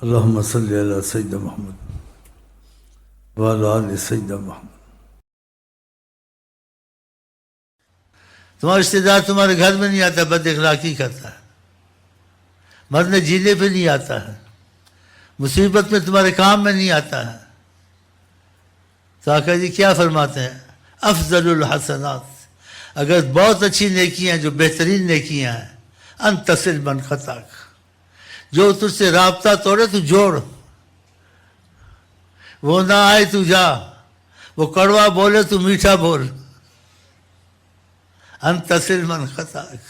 اللہم صلی علی سیدنا محمد وعلی آل سیدنا محمد۔ تمہارا رشتہ دار تمہارے گھر میں نہیں آتا، بد اخلاقی کرتا ہے، مرنے جینے پہ نہیں آتا ہے، مصیبت میں تمہارے کام میں نہیں آتا ہے، تو آقا جی کیا فرماتے ہیں؟ افضل الحسنات، اگر بہت اچھی نیکیاں جو بہترین نیکیاں ہیں، ان تصل من قطعک، جو تجھ سے رابطہ توڑے تو جوڑ، وہ نہ آئے تو جا، وہ کڑوا بولے تو میٹھا بول، ان تصل من قطعک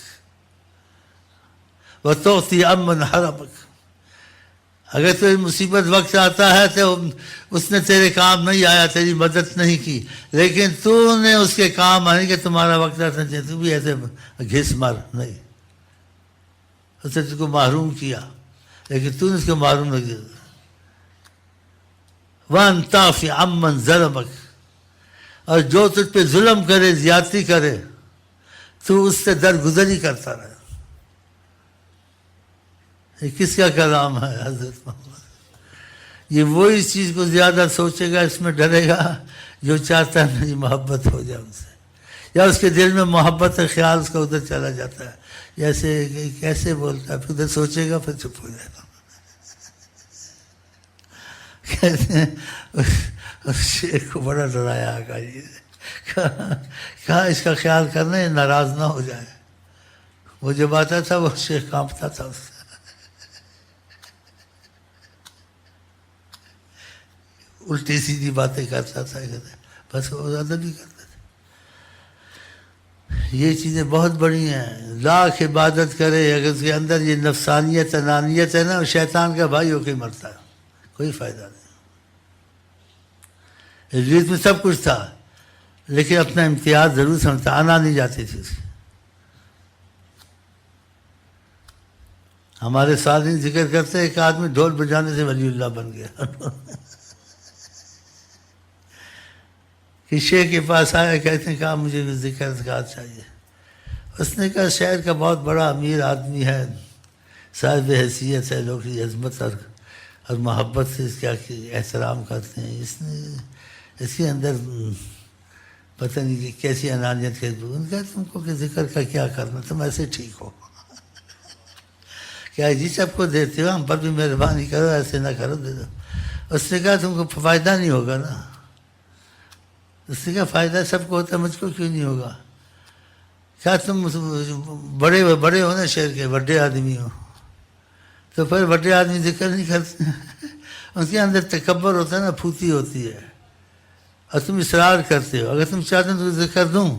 وتعطی عمن حرمک۔ اگر تجھے مصیبت وقت آتا ہے تو اس نے تیرے کام نہیں آیا، تیری مدد نہیں کی، لیکن تو نے اس کے کام آنے کہ تمہارا وقت آتا ہے تو بھی ایسے گھس مار نہیں، اس نے تجھ کو محروم کیا لیکن تو نے اس کو محروم نہیں کیا۔ وَأَن تَعْفِ عَمَّن ظَلَمَكَ، اور جو تجھ پہ ظلم کرے، زیادتی کرے، تو اس سے درگزری کرتا رہے۔ یہ کس کا کلام ہے؟ حضرت محمد۔ یہ وہی چیز کو زیادہ سوچے گا، اس میں ڈرے گا جو چاہتا ہے میری محبت ہو جائے ان سے، یا اس کے دل میں محبت کا خیال اس کا ادھر چلا جاتا ہے، جیسے کیسے بولتا ہے، پھر ادھر سوچے گا پھر چپ ہو جائے گا۔ کہتے ہیں اس شیخ کو بڑا ڈرایا آقا جی نے، کہا اس کا خیال کرنا یہ ناراض نہ ہو جائے۔ وہ جب آتا تھا وہ شیخ کانپتا تھا اس سے، الٹی سیدھی باتیں کرتا تھا، بس وہ زیادہ نہیں کرتا تھا۔ یہ چیزیں بہت بڑی ہیں، لاکھ عبادت کرے اگر اس کے اندر یہ نفسانیت انانیت ہے نا، شیطان کا بھائی ہو کے مرتا ہے، کوئی فائدہ نہیں۔ ریت میں سب کچھ تھا لیکن اپنا امتیاز ضرور سمجھتا، آنا نہیں جاتی تھی اس کی۔ ہمارے ساتھی ذکر کرتے ایک آدمی ڈھول بجانے سے ولی اللہ بن گیا۔ کہ شیخ کے پاس آیا، کہتے ہیں کہا مجھے ذکر اذکار چاہیے۔ اس نے کہا شہر کا بہت بڑا امیر آدمی ہے، صاحب حیثیت ہے، لوگ کی عظمت اور محبت سے اس کا احترام کرتے ہیں، اس کے اندر پتہ نہیں کہ کیسی انانیت کے ان کا تم کو کہ ذکر کا کیا کرنا، تم ایسے ٹھیک ہو، کیا جی سب کو دیتے ہو، ہم پر بھی مہربانی کرو، ایسے نہ کرو، دے دو۔ اس نے کہا تم کو فائدہ نہیں ہوگا نا۔ اس نے کہا فائدہ سب کو ہوتا ہے، مجھ کو کیوں نہیں ہوگا؟ کیا تم بڑے ہو نا، شہر کے بڑے آدمی ہو، تو پھر بڑے آدمی ذکر نہیں کرتے، ان کے اندر تکبر ہوتا ہے نا، پھوتی ہوتی ہے، اور تم اصرار کرتے ہو۔ اگر تم چاہتے ہو تو ذکر دوں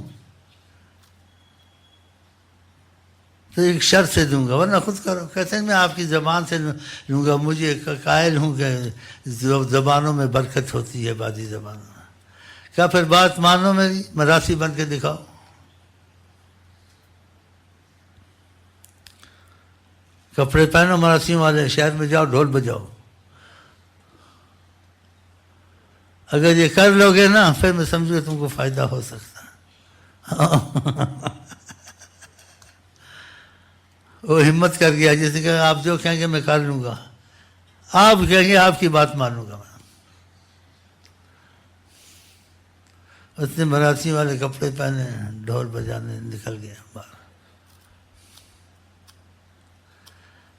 تو ایک شرط سے دوں گا، ورنہ خود کرو۔ کہتے ہیں میں آپ کی زبان سے لوں گا، مجھے قائل ہوں کہ زبانوں میں برکت ہوتی ہے، بادی زبانوں میں۔ کیا پھر بات مانو میری، مراسی بن کے دکھاؤ۔ کپڑے پہنو مراسیوں والے، شہر میں جاؤ ڈھول بجاؤ۔ اگر یہ کر لو گے نا پھر میں سمجھو تم کو فائدہ ہو سکتا ہے۔ وہ ہمت کر گیا، جیسے کہ آپ جو کہیں گے میں کر لوں گا، آپ کہیں گے آپ کی بات مانوں گا میں۔ اس نے مراسی والے کپڑے پہنے، ڈھول بجانے نکل گیا باہر۔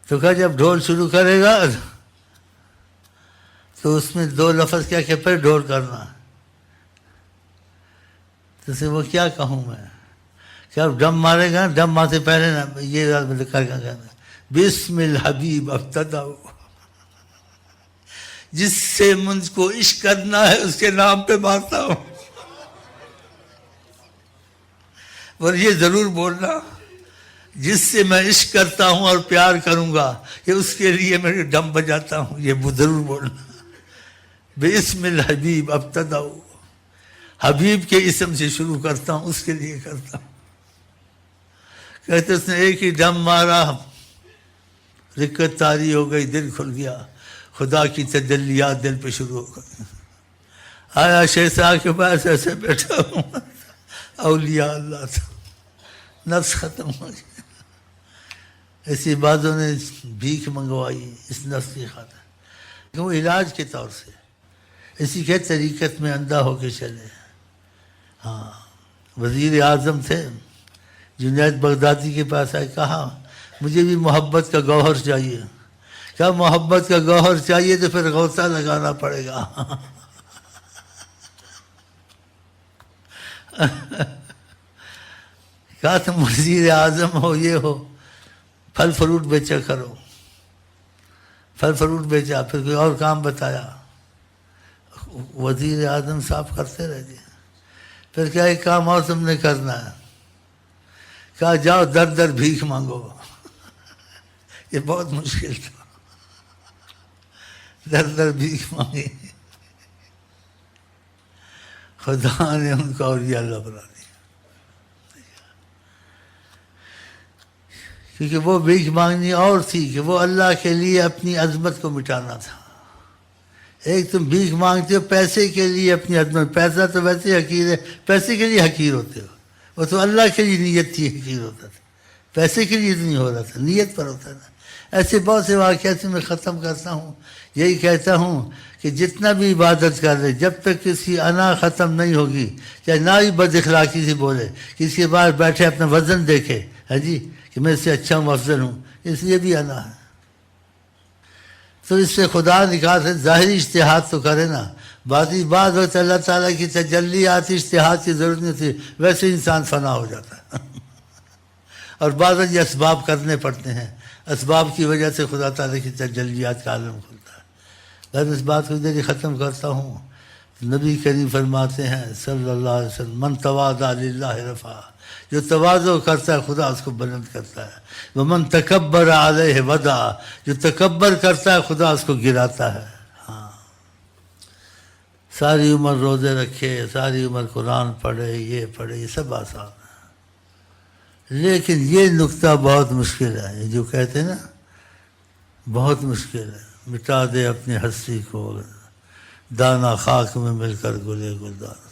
تو کہا جب ڈھول شروع کرے گا تو اس میں دو لفظ کیا کہ پھر ڈھول کرنا۔ تو اسے وہ کیا کہوں میں کہ اب ڈم مارے گا، ڈم مار سے پہلے نا یہ لکھا کہنا بسم الحبیب ابتداؤ، جس سے مجھ کو عشق کرنا ہے اس کے نام پہ مارتا ہوں۔ اور یہ ضرور بولنا جس سے میں عشق کرتا ہوں اور پیار کروں گا، کہ اس کے لیے میں ڈم بجاتا ہوں، یہ ضرور بولنا۔ بسم الحبیب ابتداؤ، حبیب کے اسم سے شروع کرتا ہوں، اس کے لیے کرتا ہوں۔ کہتے اس نے ایک ہی ڈم مارا، رکت طاری ہو گئی، دل کھل گیا، خدا کی تجلیات دل پہ شروع ہو گئی۔ آیا شیخ صاحب کے پاس ایسے بیٹھا ہوں، اولیاء اللہ تھا، نفس ختم ہو گیا۔ ایسی باتوں نے بھیک منگوائی اس نفس کی خاطر۔ وہ علاج کے طور سے، اسی کے طریقت میں اندھا ہو کے چلے. ہاں، وزیر اعظم تھے، جنید بغدادی کے پاس آئے، کہا مجھے بھی محبت کا گوہر چاہیے. کیا محبت کا گوہر چاہیے تو پھر غوطہ لگانا پڑے گا. کہا تم وزیر اعظم ہو، یہ ہو، پھل فروٹ بیچا کرو. پھل فروٹ بیچا، پھر کوئی اور کام بتایا. وزیر اعظم صاحب کرتے رہ گئے. پھر کیا ایک کام اور تم نے کرنا ہے. کہا جاؤ در در بھیک مانگو. یہ بہت مشکل تھا. در در بھیک مانگی، خدا نے ان کو اولیاء اللہ بنا دیا. کیونکہ وہ بھیک مانگنی اور تھی کہ وہ اللہ کے لیے اپنی عظمت کو مٹانا تھا. ایک تم بھیک مانگتے ہو پیسے کے لیے اپنی عظمت، پیسہ تو ویسے حقیر ہے، پیسے کے لیے حقیر ہوتے ہو. وہ تو اللہ کے لیے نیت تھی، حقیر ہوتا تھا. پیسے کے لیے تو نہیں ہو رہا تھا، نیت پر ہوتا تھا. ایسے بہت سے واقعات میں ختم کرتا ہوں. یہی کہتا ہوں کہ جتنا بھی عبادت کر رہے، جب تک کسی انا ختم نہیں ہوگی، چاہے نہ ہی بد اخلاقی سے بولے، کسی کے پاس بیٹھے اپنا وزن دیکھے، ہے جی کہ میں اس سے اچھا ہوں، افضل ہوں، اس لیے بھی انا ہے. تو اس سے خدا نکال سے ظاہری اشتہاد تو کرے نا. باقی بات ہوتا اللہ تعالیٰ کی تجلی آتی، اشتہاد کی ضرورت نہیں ہوتی، ویسے انسان فنا ہو جاتا ہے. اور بعض یہ اسباب کرنے پڑتے ہیں، اسباب کی وجہ سے خدا تعالیٰ کی تجلیات کا عالم کھلتا ہے. میں اس بات کو ادھر ہی ختم کرتا ہوں. نبی کریم فرماتے ہیں صلی اللہ علیہ وسلم، من تواضع للہ رفعہ، جو تواضع کرتا ہے خدا اس کو بلند کرتا ہے. ومن تکبر علیہ وضع، جو تکبر کرتا ہے خدا اس کو گراتا ہے. ہاں، ساری عمر روزے رکھے، ساری عمر قرآن پڑھے، یہ پڑھے، یہ سب آسان ہے. لیکن یہ نقطہ بہت مشکل ہے، یہ جو کہتے ہیں نا بہت مشکل ہے. مٹا دے اپنی ہستی کو، دانا خاک میں مل کر گلے گلدار.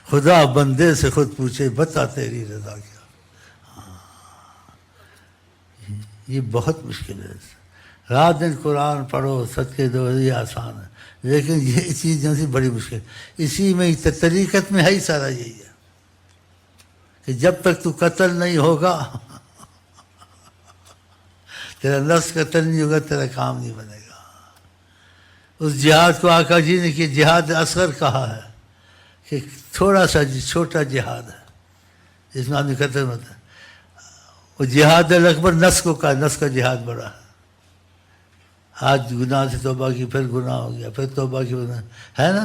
خدا بندے سے خود پوچھے بتا تیری رضا کیا. یہ بہت مشکل ہے. رات دن قرآن پڑھو، صدقے دو، یہ آسان ہے. لیکن یہ چیز جو سی بڑی مشکل، اسی میں طریقت میں ہے ہی سارا یہی ہے کہ جب تک تو قتل نہیں ہوگا، تیرا نفس قتل نہیں ہوگا، تیرا کام نہیں بنے گا. اس جہاد کو آقا جی نے کہ جہاد اصغر کہا ہے، کہ تھوڑا سا چھوٹا جہاد ہے جس میں آدمی قتل ہوتا ہے. وہ جہاد الاکبر نفس کو کہا، نفس کا جہاد بڑا ہے. آج گناہ سے توبہ کی، پھر گناہ ہو گیا، پھر توبہ کی، ہے نا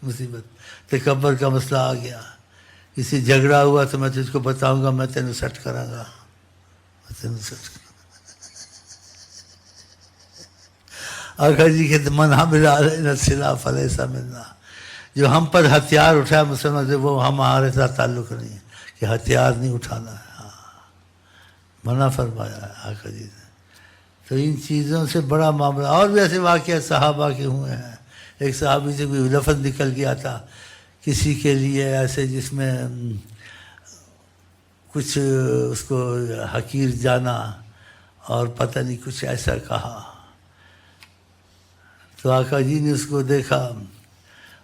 مصیبت. تکبر کا مسئلہ آ گیا. کسی جھگڑا ہوا تو میں تجھ کو بتاؤں گا، میں تینوں سٹ کراں گا، میں تینوں سٹ کراں گا. آقا جی کہتے من حمل علینا السلاح فلیس منا، جو ہم پر ہتھیار اٹھایا مسلمان سے وہ ہمارے ساتھ تعلق نہیں ہے، کہ ہتھیار نہیں اٹھانا ہے. ہاں، منع فرمایا ہے آقا جی نے. تو ان چیزوں سے بڑا معاملہ. اور بھی ایسے واقعات صحابہ کے ہوئے ہیں. ایک صحابی سے کوئی لفظ نکل گیا تھا کسی کے لیے ایسے جس میں کچھ اس کو حقیر جانا اور پتہ نہیں کچھ ایسا کہا. تو آقا جی نے اس کو دیکھا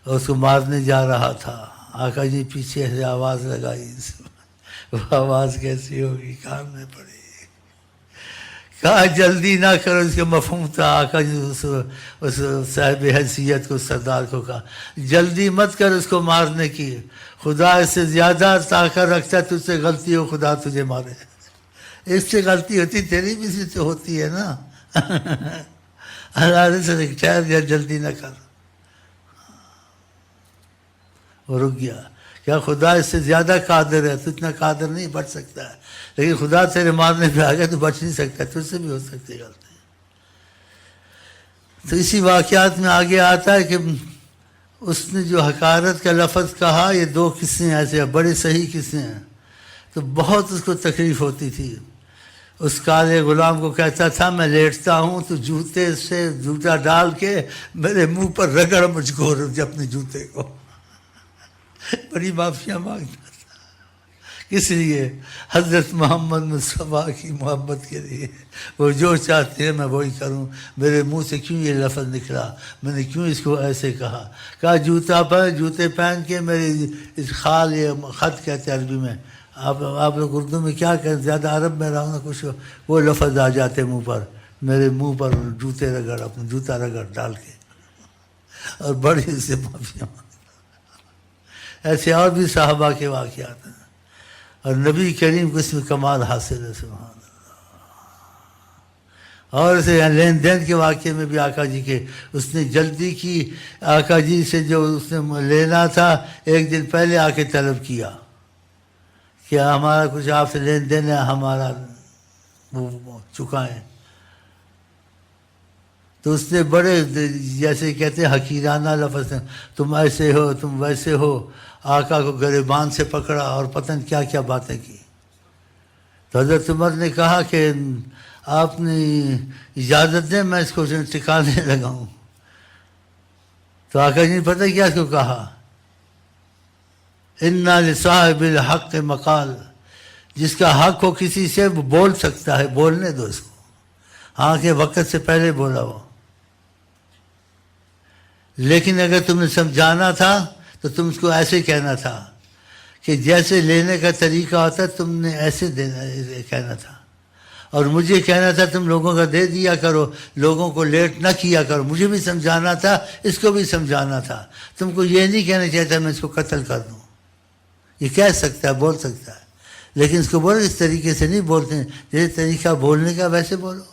اور اس کو مارنے جا رہا تھا. آقا جی پیچھے سے آواز لگائی. وہ آواز کیسی ہوگی، کان میں پڑی. کہا جلدی نہ کرو. اس کا مفہوم تھا آقا جی اس صاحب حیثیت کو، سردار کو کہا جلدی مت کر اس کو مارنے کی، خدا اس سے زیادہ طاقت رکھتا ہے، تجھ سے غلطی ہو خدا تجھے مارے. اس سے غلطی ہوتی تیری بھی سے ہوتی ہے نا. اللہ سے ٹھہر گیا، جلدی نہ کر. وہ رک گیا. کیا خدا اس سے زیادہ قادر ہے؟ تو اتنا قادر نہیں بچ سکتا ہے، لیکن خدا تیرے مارنے پہ آ گیا تو بچ نہیں سکتا، تجھ سے بھی ہو سکتی غلطی. تو اسی واقعات میں آگے آتا ہے کہ اس نے جو حقارت کا لفظ کہا، یہ دو قصے ایسے ہیں، بڑے صحیح قصے ہیں. تو بہت اس کو تکلیف ہوتی تھی. اس کالے غلام کو کہتا تھا میں لیٹتا ہوں تو جوتے سے جوتا ڈال کے میرے منہ پر رگڑ مجھ کو اپنے جوتے کو. بڑی معافیاں مانگتا تھا کس لیے؟ حضرت محمد مصطفیٰ کی محبت کے لیے. وہ جو چاہتے ہیں میں وہی کروں. میرے منہ سے کیوں یہ لفظ نکلا؟ میں نے کیوں اس کو ایسے کہا؟ کہا جوتے پہن کے میری اس خال یہ خط کہتے ہیں عربی میں. آپ لوگ اردو میں کیا کہیں؟ زیادہ عرب میں رہوں گا کچھ وہ لفظ آ جاتے منہ پر. میرے منہ پر جوتے رگڑ، اپنا جوتا رگڑ ڈال کے، اور بڑی اس سے معافی مانگ. ایسے اور بھی صحابہ کے واقعات ہیں، اور نبی کریم کو اس میں کمال حاصل ہے. سبحان اللہ. اور اسے لین دین کے واقعے میں بھی آقا جی کے اس نے جلدی کی. آقا جی سے جو اس نے لینا تھا ایک دن پہلے آ کے طلب کیا کہ ہمارا کچھ آپ سے لین دین ہے، ہمارا وہ چکائیں. تو اس نے بڑے جیسے کہتے ہیں حقیرانہ لفظ ہیں، تم ایسے ہو، تم ویسے ہو. آقا کو گریبان سے پکڑا اور پتہ نہیں کیا کیا باتیں کی. تو حضرت عمر نے کہا کہ آپ نے اجازت دیں میں اس کو ٹکانے لگاؤں. تو آقا جی نے پتہ کیا اس کو کہا؟ اِنَّا لِصَاحِبِ الْحَقِّ مقال. جس کا حق ہو کسی سے وہ بول سکتا ہے، بولنے دو اس کو. ہاں کہ وقت سے پہلے بولا وہ. لیکن اگر تم نے سمجھانا تھا تو تم اس کو ایسے کہنا تھا کہ جیسے لینے کا طریقہ ہوتا ہے تم نے ایسے کہنا تھا. اور مجھے کہنا تھا تم لوگوں کا دے دیا کرو، لوگوں کو لیٹ نہ کیا کرو. مجھے بھی سمجھانا تھا، اس کو بھی سمجھانا تھا. تم کو یہ نہیں کہنا چاہتا میں اس کو قتل کر دوں. یہ کہہ سکتا ہے، بول سکتا ہے، لیکن اس کو بولو اس طریقے سے نہیں بولتے ہیں. جیسے طریقہ بولنے کا ویسے بولو.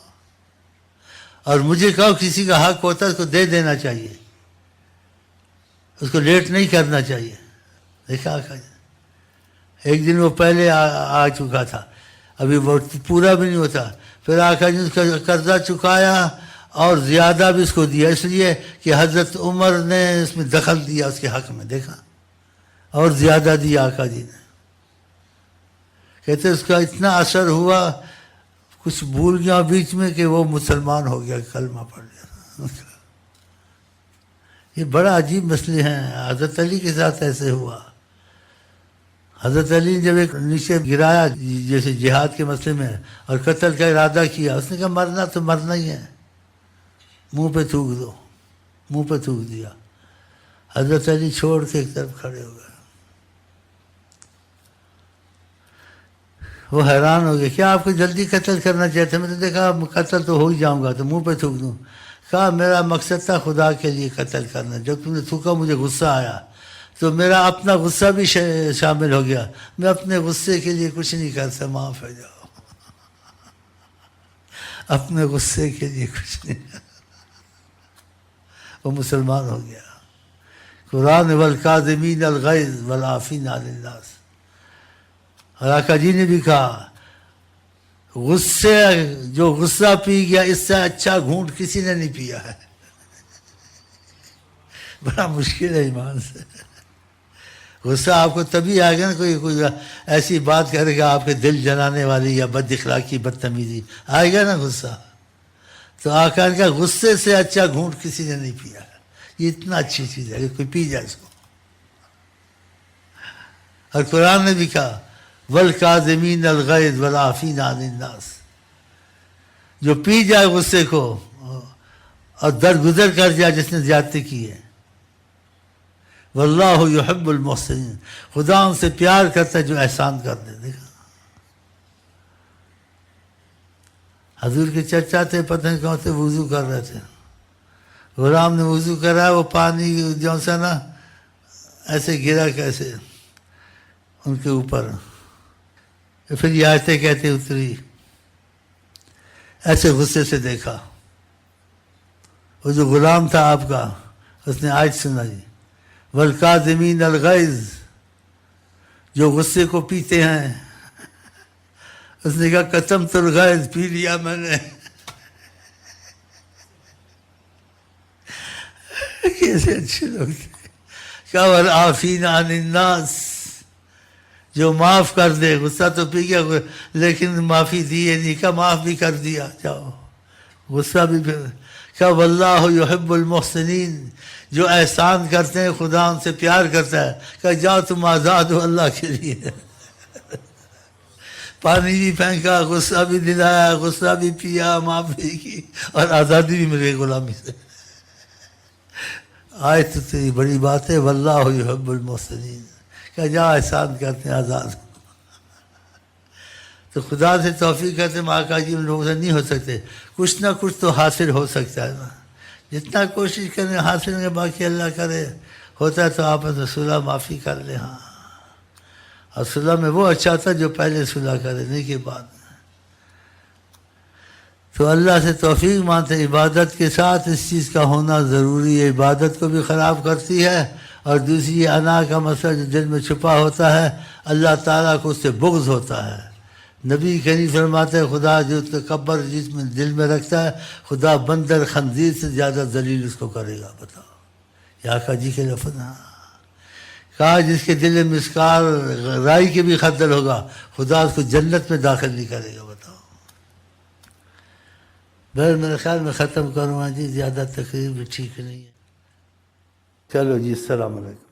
اور مجھے کہو کسی کا حق ہوتا ہے اس کو دے دینا چاہیے، اس کو لیٹ نہیں کرنا چاہیے. دیکھا آقا جی ایک دن وہ پہلے آ چکا تھا، ابھی وہ پورا بھی نہیں ہوتا. پھر آقا جی اس کا قرضہ چکایا اور زیادہ بھی اس کو دیا، اس لیے کہ حضرت عمر نے اس میں دخل دیا اس کے حق میں. دیکھا، اور زیادہ دیا آقا جی نے. کہتے اس کا اتنا اثر ہوا کچھ بھول گیا بیچ میں کہ وہ مسلمان ہو گیا، کلمہ پڑھ لیا. یہ بڑا عجیب مسئلے ہیں. حضرت علی کے ساتھ ایسے ہوا. حضرت علی نے جب ایک نیچے گرایا جیسے جہاد کے مسئلے میں اور قتل کا ارادہ کیا، اس نے کہا مرنا تو مرنا ہی ہے، منہ پہ تھوک دو. منہ پہ تھوک دیا. حضرت علی چھوڑ کے ایک طرف کھڑے ہو گئے. وہ حیران ہو گئے، کیا آپ کو جلدی قتل کرنا چاہتے؟ میں نے دیکھا قتل تو ہو ہی جاؤں گا تو منہ پہ تھوک دوں. کہا میرا مقصد تھا خدا کے لیے قتل کرنا. جب تم نے تھوکا مجھے غصہ آیا تو میرا اپنا غصہ بھی شامل ہو گیا. میں اپنے غصے کے لیے کچھ نہیں کر سکتا، معاف ہے جاؤ. اپنے غصے کے لیے کچھ نہیں. وہ مسلمان ہو گیا. قرآن والکاظمین الغیظ والعافین عن الناس. اور آقا جی نے بھی کہا غصے جو غصہ پی گیا اس سے اچھا گھونٹ کسی نے نہیں پیا ہے. بڑا مشکل ہے ایمان سے. غصہ آپ کو تبھی آئے گا نا کوئی ایسی بات کرے گا آپ کے دل جلانے والی یا بد اخلاقی بدتمیزی آئے گا نا غصہ. تو آقا نے کہا غصے سے اچھا گھونٹ کسی نے نہیں پیا ہے. یہ اتنا اچھی چیز ہے کہ کوئی پی جائے اس کو. اور قرآن نے بھی کہا والکاظمین الغیظ والعافین عن الناس. جو پی جائے غصے کو اور درگزر کر جائے جس نے زیادتی کی ہے. واللہ یحب المحسنین. خدا ان سے پیار کرتا ہے جو احسان کر دے. دیکھا حضور کے چچا تھے، پتہ نہیں کون سے وضو کر رہے تھے. غلام نے وضو کرا، وہ پانی جو سا نا ایسے گرا کیسے ان کے اوپر. پھر یہ آیتیں کہتے اتری. ایسے غصے سے دیکھا. وہ جو غلام تھا آپ کا اس نے آیت سنائی والکاظمین الغیظ. جو غصے کو پیتے ہیں. اس نے کہا قسمت الغیظ، پی لیا میں نے. کیسے اچھے لوگ تھے. کہا والعافین عن الناس. جو معاف کر دے. غصہ تو پی گیا لیکن معافی دیے نہیں، کہا معاف بھی کر دیا جاؤ. غصہ بھی پھر کہا واللہ یحب المحسنین. جو احسان کرتے ہیں خدا ان سے پیار کرتا ہے. کہا جاؤ تم آزاد ہو اللہ کے لیے. پانی بھی پھینکا، غصہ بھی دلایا، غصہ بھی پیا، معافی کی، اور آزادی بھی میرے غلامی سے۔ آج تو تیری بڑی بات ہے، واللہ یحب المحسنین، کہ جا احسان کرتے ہیں، آزاد ہو۔ تو خدا سے توفیق کرتے ہیں، آقا جی ان لوگوں سے نہیں ہو سکتے، کچھ نہ کچھ تو حاصل ہو سکتا ہے نا، جتنا کوشش کریں حاصل میں، باقی اللہ کرے، ہوتا ہے تو آپس میں صلح معافی کر لیں۔ ہاں، اور صلح میں وہ اچھا تھا جو پہلے صلح کرے، نہیں کے بعد۔ تو اللہ سے توفیق مانتے، عبادت کے ساتھ اس چیز کا ہونا ضروری ہے، عبادت کو بھی خراب کرتی ہے، اور دوسری انا کا مسئلہ جو دل میں چھپا ہوتا ہے، اللہ تعالیٰ کو اس سے بغض ہوتا ہے۔ نبی کریم فرماتے ہیں خدا جو تکبر جس میں دل میں رکھتا ہے، خدا بندر خنزیر سے زیادہ ذلیل اس کو کرے گا۔ بتاؤ، یا آقا جی کے لفظ۔ ہاں، کہا جس کے دل میں مسکار رائی کے بھی خردل ہوگا، خدا اس کو جنت میں داخل نہیں کرے گا۔ بتاؤ، بہر میرے خیال میں ختم کروں جی، زیادہ تقریر بھی ٹھیک نہیں ہے۔ چلو جی، السلام علیکم۔